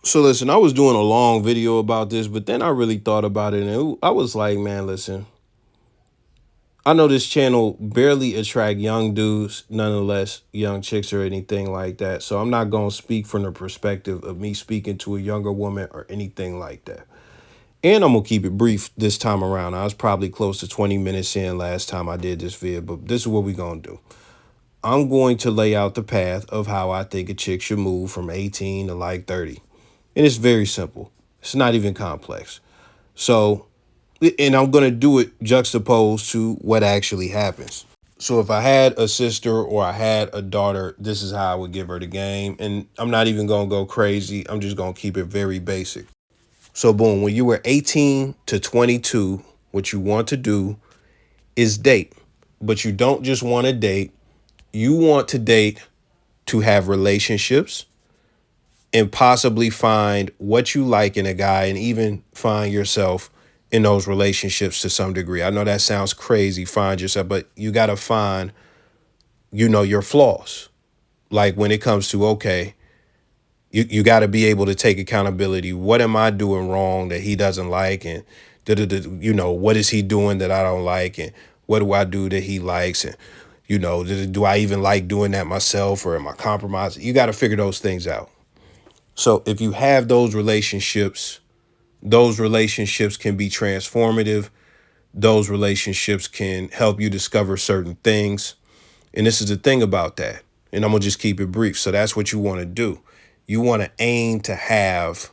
So listen, I was doing a long video about this, but then I really thought about it, and I was like, man, listen, I know this channel barely attract young dudes, nonetheless, young chicks or anything like that. So I'm not gonna speak from the perspective of me speaking to a younger woman or anything like that. And I'm gonna keep it brief this time around. I was probably close to 20 minutes in last time I did this vid, but this is what we're gonna do. I'm going to lay out the path of how I think a chick should move from 18 to like 30. And it's very simple. It's not even complex. So, and I'm going to do it juxtaposed to what actually happens. So if I had a sister or I had a daughter, this is how I would give her the game. And I'm not even going to go crazy. I'm just going to keep it very basic. So boom, when you were 18 to 22, what you want to do is date. But you don't just want to date. You want to date to have relationships and possibly find what you like in a guy and even find yourself in those relationships to some degree. I know that sounds crazy, find yourself, but you got to find, your flaws. Like when it comes to, okay, you got to be able to take accountability. What am I doing wrong that he doesn't like? And, what is he doing that I don't like? And what do I do that he likes? And, do I even like doing that myself or am I compromising? You got to figure those things out. So if you have those relationships can be transformative. Those relationships can help you discover certain things. And this is the thing about that. And I'm going to just keep it brief. So that's what you want to do. You want to aim to have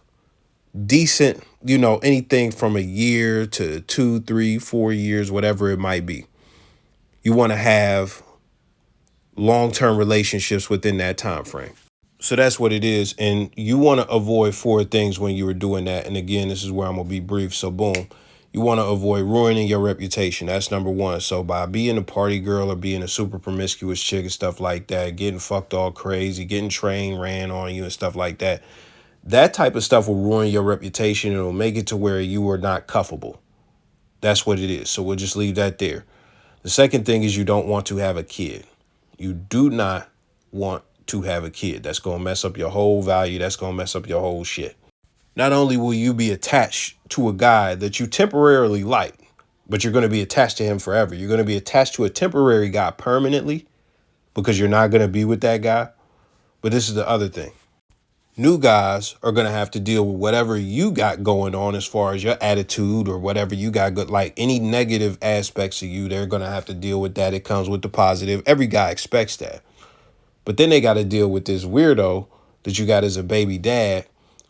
decent, anything from a year to 2, 3, 4 years, whatever it might be. You want to have long-term relationships within that time frame. So that's what it is. And you want to avoid four things when you were doing that. And again, this is where I'm going to be brief. So boom, you want to avoid ruining your reputation. That's number one. So by being a party girl or being a super promiscuous chick and stuff like that, getting fucked all crazy, getting train ran on you and stuff like that, that type of stuff will ruin your reputation. It'll make it to where you are not cuffable. That's what it is. So we'll just leave that there. The second thing is you don't want to have a kid. You do not want to have a kid. That's going to mess up your whole value. That's going to mess up your whole shit. Not only will you be attached to a guy that you temporarily like, but you're going to be attached to him forever. You're going to be attached to a temporary guy permanently because you're not going to be with that guy. But this is the other thing. New guys are going to have to deal with whatever you got going on as far as your attitude or whatever you got good, like any negative aspects of you, they're going to have to deal with that. It comes with the positive. Every guy expects that. But then they got to deal with this weirdo that you got as a baby dad,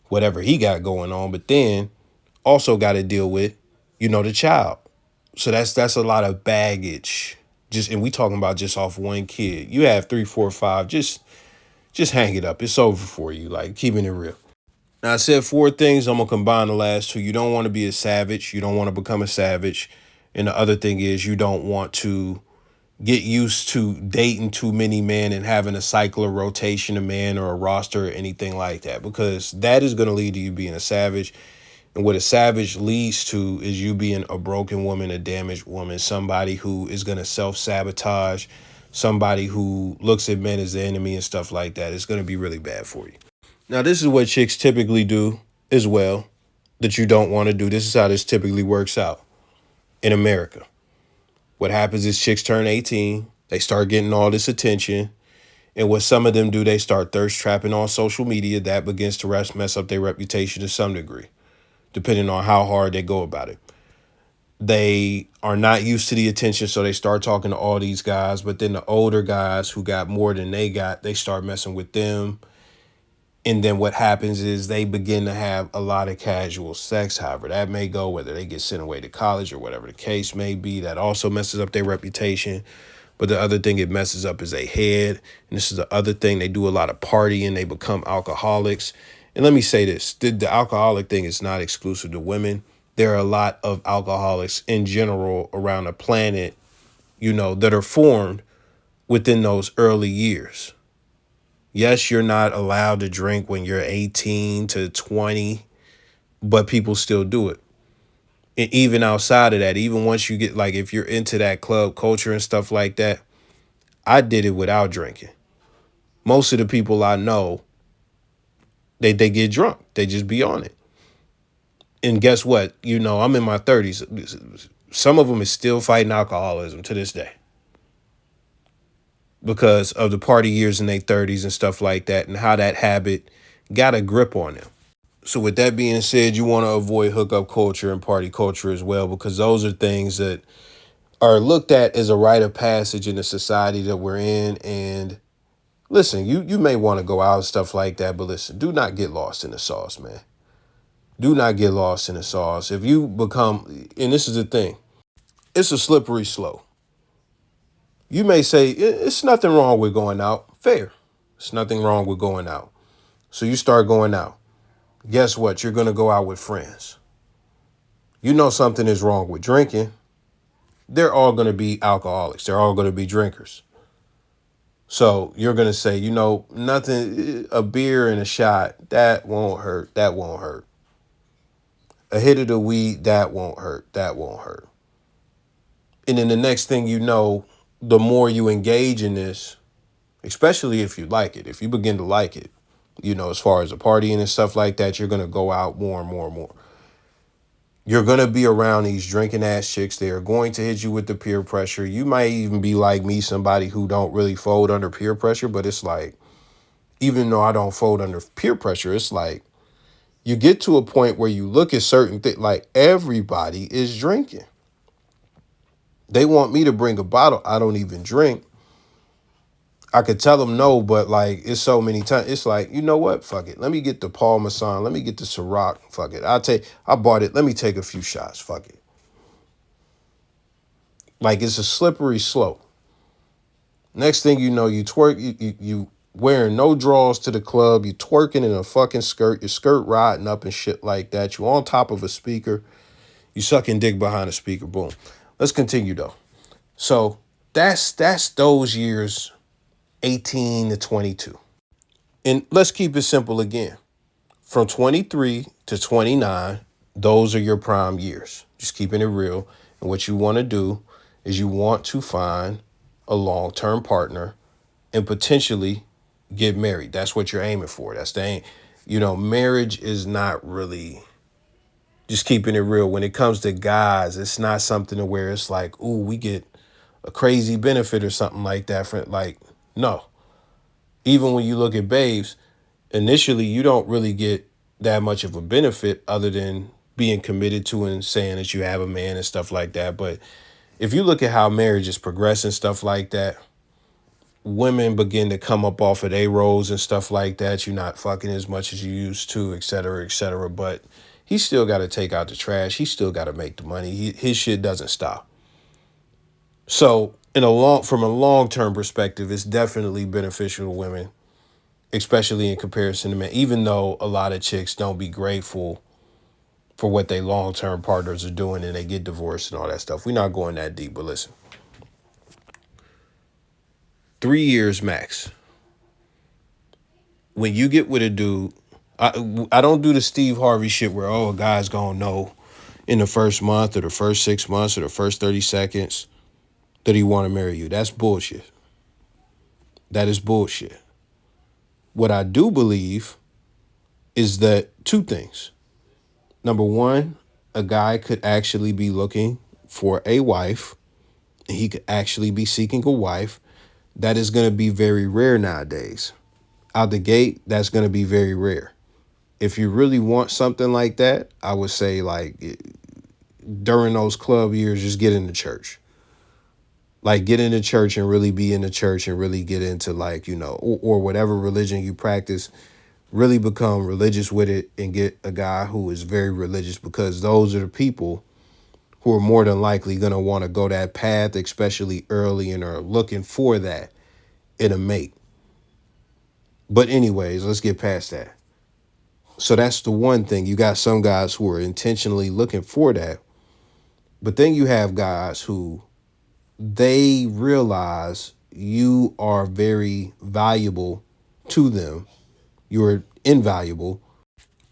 whatever he got going on, but then also got to deal with, the child. So that's a lot of baggage. And we talking about just off one kid. You have 3, 4, 5, just hang it up. It's over for you, like keeping it real. Now I said four things. I'm gonna combine the last two. You don't want to be a savage. You don't want to become a savage. And the other thing is you don't want to get used to dating too many men and having a cycle of rotation of men or a roster or anything like that, because that is going to lead to you being a savage. And what a savage leads to is you being a broken woman, a damaged woman, somebody who is going to self-sabotage, somebody who looks at men as the enemy and stuff like that. It's going to be really bad for you. Now, this is what chicks typically do as well that you don't want to do. This is how this typically works out in America. What happens is chicks turn 18, they start getting all this attention. And what some of them do, they start thirst trapping on social media. That begins to mess up their reputation to some degree, depending on how hard they go about it. They are not used to the attention, so they start talking to all these guys. But then the older guys who got more than they got, they start messing with them. And then what happens is they begin to have a lot of casual sex, however that may go, whether they get sent away to college or whatever the case may be. That also messes up their reputation. But the other thing it messes up is their head. And this is the other thing. They do a lot of partying. They become alcoholics. And let me say this. The alcoholic thing is not exclusive to women. There are a lot of alcoholics in general around the planet, that are formed within those early years. Yes, you're not allowed to drink when you're 18 to 20, but people still do it. And even outside of that, even once you get, like, if you're into that club culture and stuff like that, I did it without drinking. Most of the people I know They get drunk. They just be on it. And guess what? I'm in my 30s. Some of them is still fighting alcoholism to this day because of the party years in their 30s and stuff like that, and how that habit got a grip on them. So with that being said, you want to avoid hookup culture and party culture as well, because those are things that are looked at as a rite of passage in the society that we're in. And listen, you may want to go out and stuff like that, but listen, do not get lost in the sauce, man. Do not get lost in the sauce. If you become, and this is the thing, it's a slippery slope. You may say, it's nothing wrong with going out. Fair. It's nothing wrong with going out. So you start going out. Guess what? You're going to go out with friends. You know something is wrong with drinking. They're all going to be alcoholics. They're all going to be drinkers. So you're going to say, nothing, a beer and a shot, that won't hurt. That won't hurt. A hit of the weed, that won't hurt. That won't hurt. And then the next thing you know, the more you engage in this, especially if you like it, if you begin to like it, as far as the partying and stuff like that, you're going to go out more and more and more. You're going to be around these drinking ass chicks. They are going to hit you with the peer pressure. You might even be like me, somebody who don't really fold under peer pressure, but it's like, even though I don't fold under peer pressure, it's like you get to a point where you look at certain things, like everybody is drinking. They want me to bring a bottle. I don't even drink. I could tell them no, but like it's so many times. It's like, you know what? Fuck it. Let me get the Paul Masson. Let me get the Ciroc. Fuck it. I bought it. Let me take a few shots. Fuck it. Like it's a slippery slope. Next thing you know, you twerk. You wearing no drawers to the club. You twerking in a fucking skirt. Your skirt riding up and shit like that. You on top of a speaker. You sucking dick behind a speaker. Boom. Let's continue though. So that's those years. 18 to 22. And let's keep it simple again. From 23 to 29, those are your prime years. Just keeping it real. And what you want to do is you want to find a long-term partner and potentially get married. That's what you're aiming for. That's the aim. Marriage is not really, just keeping it real. When it comes to guys, it's not something to where it's like, ooh, we get a crazy benefit or something like that. No. Even when you look at babes, initially you don't really get that much of a benefit other than being committed to and saying that you have a man and stuff like that. But if you look at how marriage is progressing, stuff like that, women begin to come up off of their roles and stuff like that. You're not fucking as much as you used to, et cetera, et cetera. But he still got to take out the trash. He still got to make the money. His shit doesn't stop. So from a long-term perspective, it's definitely beneficial to women, especially in comparison to men, even though a lot of chicks don't be grateful for what their long-term partners are doing and they get divorced and all that stuff. We're not going that deep, but listen. 3 years max. When you get with a dude, I don't do the Steve Harvey shit where, a guy's gonna know in the first month or the first 6 months or the first 30 seconds that he want to marry you. That's bullshit. That is bullshit. What I do believe is that two things. Number one, a guy could actually be looking for a wife. He could actually be seeking a wife. That is going to be very rare nowadays. Out the gate, that's going to be very rare. If you really want something like that, I would say like during those club years, just get into church. Like get into church and really be in the church and really get into like, or whatever religion you practice, really become religious with it and get a guy who is very religious, because those are the people who are more than likely going to want to go that path, especially early, and are looking for that in a mate. But anyways, let's get past that. So that's the one thing. You got some guys who are intentionally looking for that. But then you have guys who they realize you are very valuable to them. You're invaluable.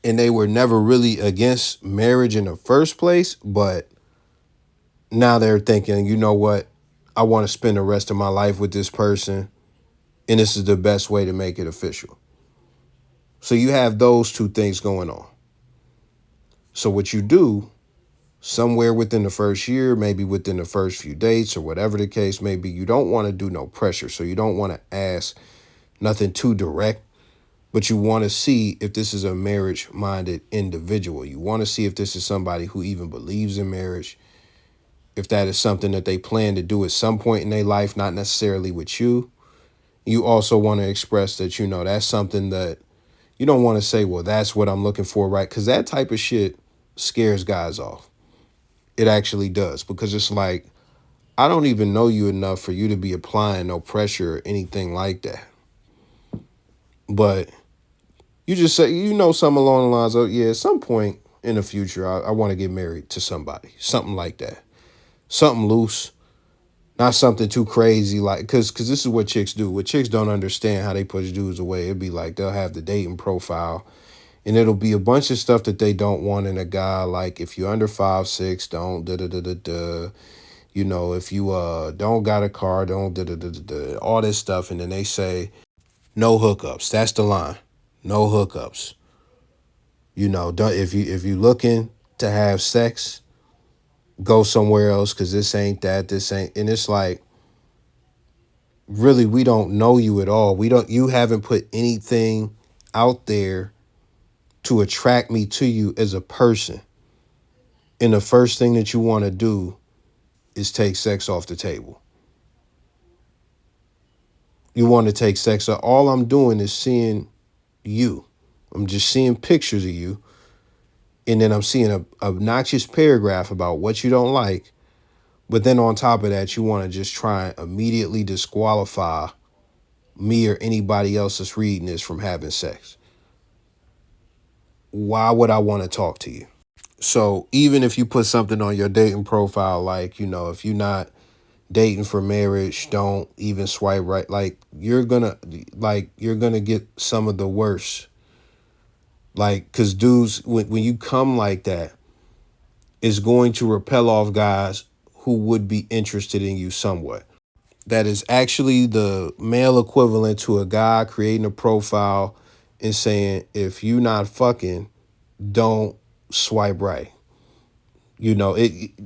And they were never really against marriage in the first place. But now they're thinking, you know what? I want to spend the rest of my life with this person. And this is the best way to make it official. So you have those two things going on. So what you do somewhere within the first year, maybe within the first few dates or whatever the case may be, you don't want to do no pressure. So you don't want to ask nothing too direct, but you want to see if this is a marriage minded individual. You want to see if this is somebody who even believes in marriage, if that is something that they plan to do at some point in their life, not necessarily with you. You also want to express that, that's something that you don't want to say, well, that's what I'm looking for, right? Because that type of shit scares guys off. It actually does, because it's like, I don't even know you enough for you to be applying no pressure or anything like that. But you just say, something along the lines of, yeah, at some point in the future, I want to get married to somebody, something like that. Something loose, not something too crazy, like, because this is what chicks do. What chicks don't understand how they push dudes away. It'd be like they'll have the dating profile, and it'll be a bunch of stuff that they don't want in a guy, like if you're under 5'6", don't da-da-da-da-da. If you don't got a car, don't da-da-da-da-da, all this stuff. And then they say, no hookups. That's the line. No hookups. Don't, if you looking to have sex, go somewhere else, because this ain't that, this ain't. And it's like, really, we don't know you at all. You haven't put anything out there to attract me to you as a person. And the first thing that you want to do is take sex off the table. You want to take sex off. All I'm doing is seeing you. I'm just seeing pictures of you. And then I'm seeing a obnoxious paragraph about what you don't like. But then on top of that, you want to just try and immediately disqualify me or anybody else that's reading this from having sex. Why would I want to talk to you? So even if you put something on your dating profile, like, if you're not dating for marriage, don't even swipe right. Like, you're gonna get some of the worst. Like, because dudes, when you come like that, it's going to repel off guys who would be interested in you somewhat. That is actually the male equivalent to a guy creating a profile and saying, if you not fucking, don't swipe right.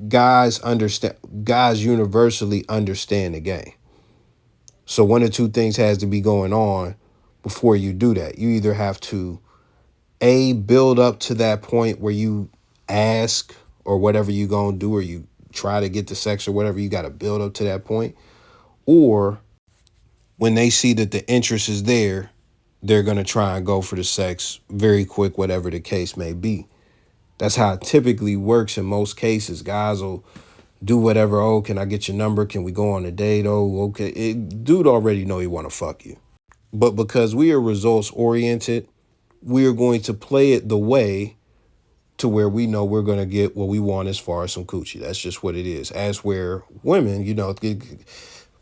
Guys understand, guys universally understand the game. So one or two things has to be going on before you do that. You either have to build up to that point where you ask or whatever you gonna do, or you try to get the sex or whatever, you got to build up to that point. Or when they see that the interest is there, they're going to try and go for the sex very quick, whatever the case may be. That's how it typically works in most cases. Guys will do whatever. Oh, can I get your number? Can we go on a date? Oh, okay. Dude already know he want to fuck you. But because we are results oriented, we are going to play it the way to where we know we're going to get what we want as far as some coochie. That's just what it is. As where women,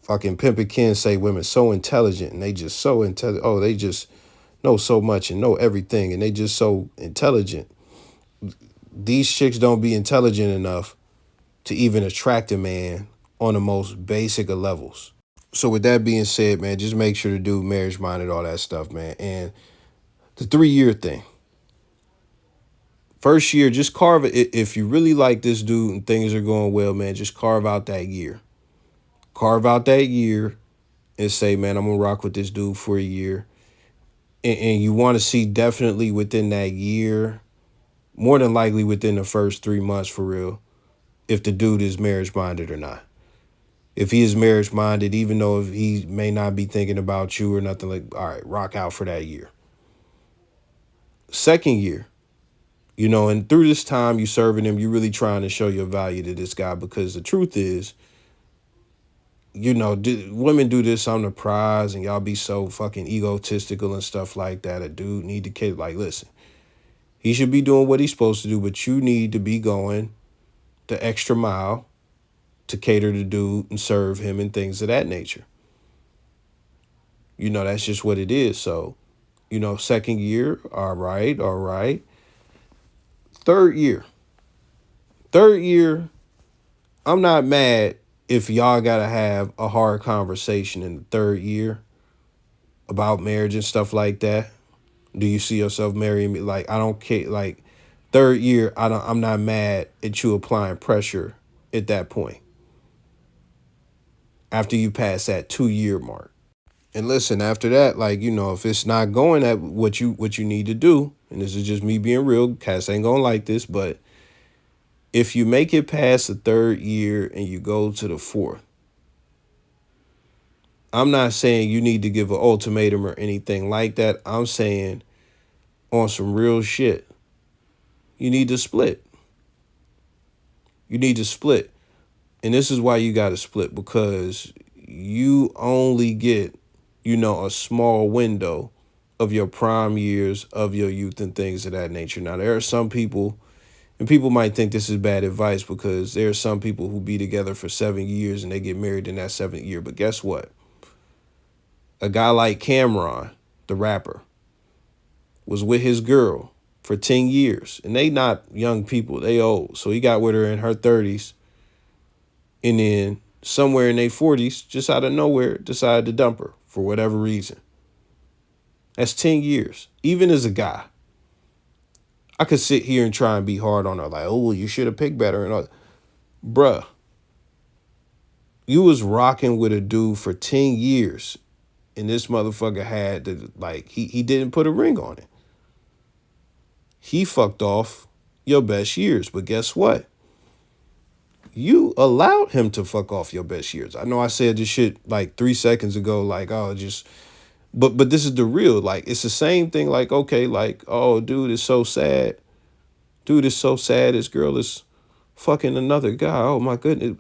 fucking Pimpin' Ken say women so intelligent, and they just so intelligent. Oh, they just know so much and know everything, and they just so intelligent. These chicks don't be intelligent enough to even attract a man on the most basic of levels. So with that being said, man, just make sure to do marriage minded, all that stuff, man. And the 3-year thing. First year, just carve it. If you really like this dude and things are going well, man, just carve out that year. Carve out that year and say, man, I'm going to rock with this dude for a year. And you want to see definitely within that year, more than likely within the first 3 months for real, if the dude is marriage minded or not. If he is marriage minded, even though if he may not be thinking about you or nothing, like, all right, rock out for that year. Second year, and through this time you serving him, you really trying to show your value to this guy, because the truth is, women do this on the prize and y'all be so fucking egotistical and stuff like that. A dude need to kid, like, listen, he should be doing what he's supposed to do, but you need to be going the extra mile to cater to dude and serve him and things of that nature. That's just what it is. So, second year, all right. Third year, I'm not mad if y'all got to have a hard conversation in the third year about marriage and stuff like that. Do you see yourself marrying me? Like, I don't care. Like, third year, I'm not mad at you applying pressure at that point. After you pass that 2 year mark. And listen, after that, like, if it's not going at what you need to do, and this is just me being real, Cass ain't gonna like this, but if you make it past the third year and you go to the fourth, I'm not saying you need to give an ultimatum or anything like that. I'm saying on some real shit, you need to split. You need to split. And this is why you got to split, because you only get, a small window of your prime years of your youth and things of that nature. Now, there are some people, and people might think this is bad advice, because there are some people who be together for 7 years and they get married in that 7th year. But guess what? A guy like Cameron, the rapper, was with his girl for 10 years. And they not young people, they old. So he got with her in her 30s. And then somewhere in their 40s, just out of nowhere, decided to dump her for whatever reason. That's 10 years. Even as a guy, I could sit here and try and be hard on her, like, oh, you should have picked better. And all. Bruh, you was rocking with a dude for 10 years, and this motherfucker had to, like, he didn't put a ring on it. He fucked off your best years. But guess what? You allowed him to fuck off your best years. I know I said this shit like 3 seconds ago, like, oh, just, but this is the real, like, it's the same thing, like, okay, like, oh, dude is so sad. Dude is so sad. This girl is fucking another guy. Oh my goodness.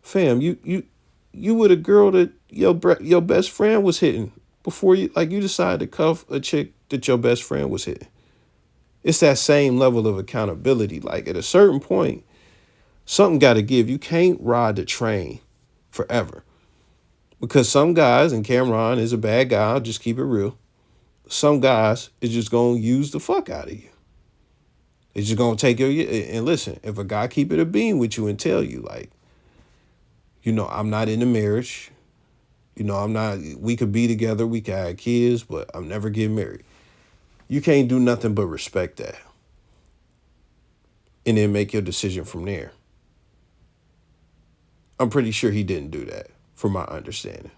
Fam, you were the girl that your best friend was hitting before you decided to cuff a chick that your best friend was hitting. It's that same level of accountability. Like, at a certain point, something got to give. You can't ride the train forever. Because some guys, and Cameron is a bad guy, I'll just keep it real. Some guys is just going to use the fuck out of you. It's just going to take your, and listen, if a guy keep it a bean with you and tell you, like, I'm not in a marriage. I'm not, we could be together, we could have kids, but I'm never getting married. You can't do nothing but respect that. And then make your decision from there. I'm pretty sure he didn't do that, from my understanding.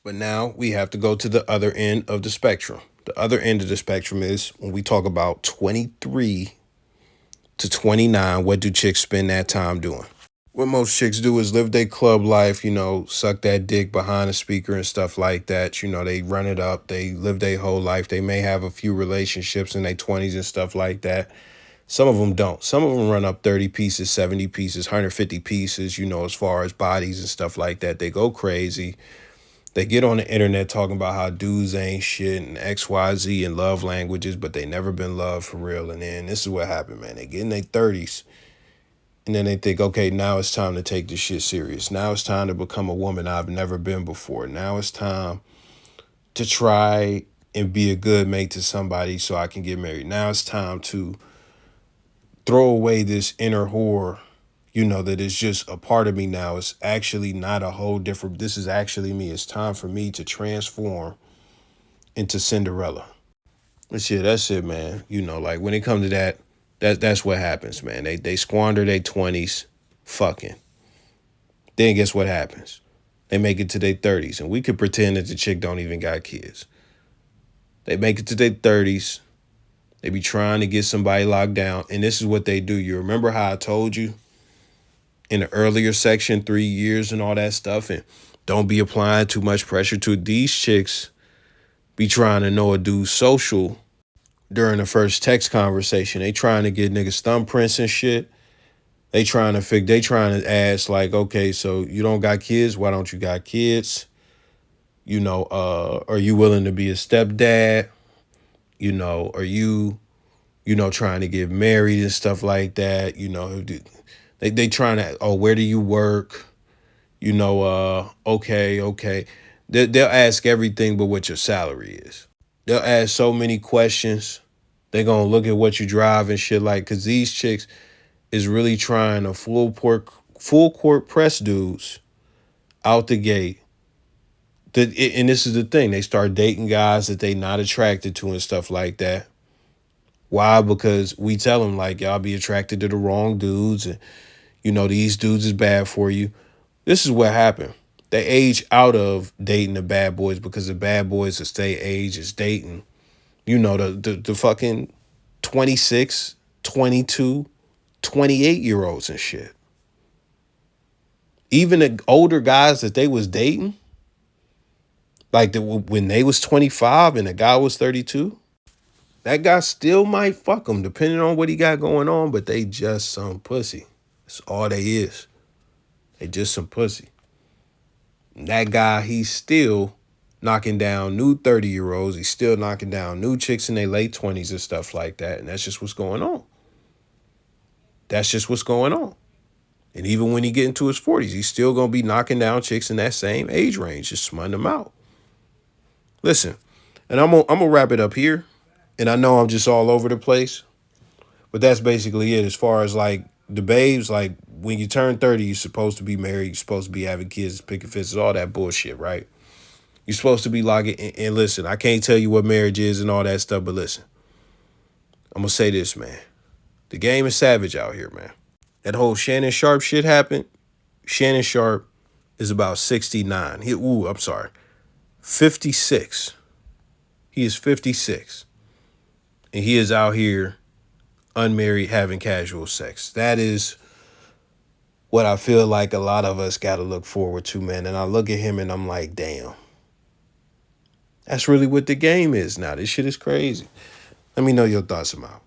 But now we have to go to the other end of the spectrum. The other end of the spectrum is when we talk about 23 to 29, what do chicks spend that time doing? What most chicks do is live their club life, suck that dick behind a speaker and stuff like that. They run it up. They live their whole life. They may have a few relationships in their 20s and stuff like that. Some of them don't. Some of them run up 30 pieces, 70 pieces, 150 pieces, as far as bodies and stuff like that. They go crazy. They get on the internet talking about how dudes ain't shit and XYZ and love languages, but they never been loved for real. And then this is what happened, man. They get in their 30s. And then they think, okay, now it's time to take this shit serious. Now it's time to become a woman I've never been before. Now it's time to try and be a good mate to somebody so I can get married. Now it's time to throw away this inner whore, that is just a part of me now. It's actually not a whole different, this is actually me. It's time for me to transform into Cinderella. But yeah, that's it, man. Like, when it comes to that, that's what happens, man. They squander their 20s fucking. Then guess what happens? They make it to their 30s, and we could pretend that the chick don't even got kids. They make it to their 30s. They be trying to get somebody locked down, and this is what they do. You remember how I told you in the earlier section, 3 years and all that stuff, and don't be applying too much pressure to these chicks. Be trying to know a dude's social during the first text conversation. They trying to get niggas thumbprints and shit. They trying to ask, like, okay, so you don't got kids? Why don't you got kids? Are you willing to be a stepdad? Are you, trying to get married and stuff like that? They trying to, oh, where do you work? Okay. They'll ask everything but what your salary is. They'll ask so many questions. They're going to look at what you drive and shit, like, because these chicks is really trying to full court press dudes out the gate And this is the thing. They start dating guys that they not attracted to and stuff like that. Why? Because we tell them, like, y'all be attracted to the wrong dudes. And, these dudes is bad for you. This is what happened. They age out of dating the bad boys because the bad boys that stay age is dating, the fucking 26, 22, 28-year-olds and shit. Even the older guys that they was dating, like when they was 25 and the guy was 32, that guy still might fuck them depending on what he got going on, but they just some pussy. That's all they is. They just some pussy. And that guy, he's still knocking down new 30-year-olds. He's still knocking down new chicks in their late 20s and stuff like that. And that's just what's going on. That's just what's going on. And even when he get into his 40s, he's still going to be knocking down chicks in that same age range, just smutting them out. Listen, and I'm gonna wrap it up here. And I know I'm just all over the place, but that's basically it. As far as like the babes, like when you turn 30, you're supposed to be married. You're supposed to be having kids, picking fences, all that bullshit, right? You're supposed to be logging. And listen, I can't tell you what marriage is and all that stuff, but listen, I'm going to say this, man. The game is savage out here, man. That whole Shannon Sharpe shit happened. Shannon Sharpe is about 69. I'm sorry. 56. He is 56. And he is out here unmarried having casual sex. That is what I feel like a lot of us got to look forward to, man. And I look at him and I'm like, damn. That's really what the game is now. This shit is crazy. Let me know your thoughts. I'm out.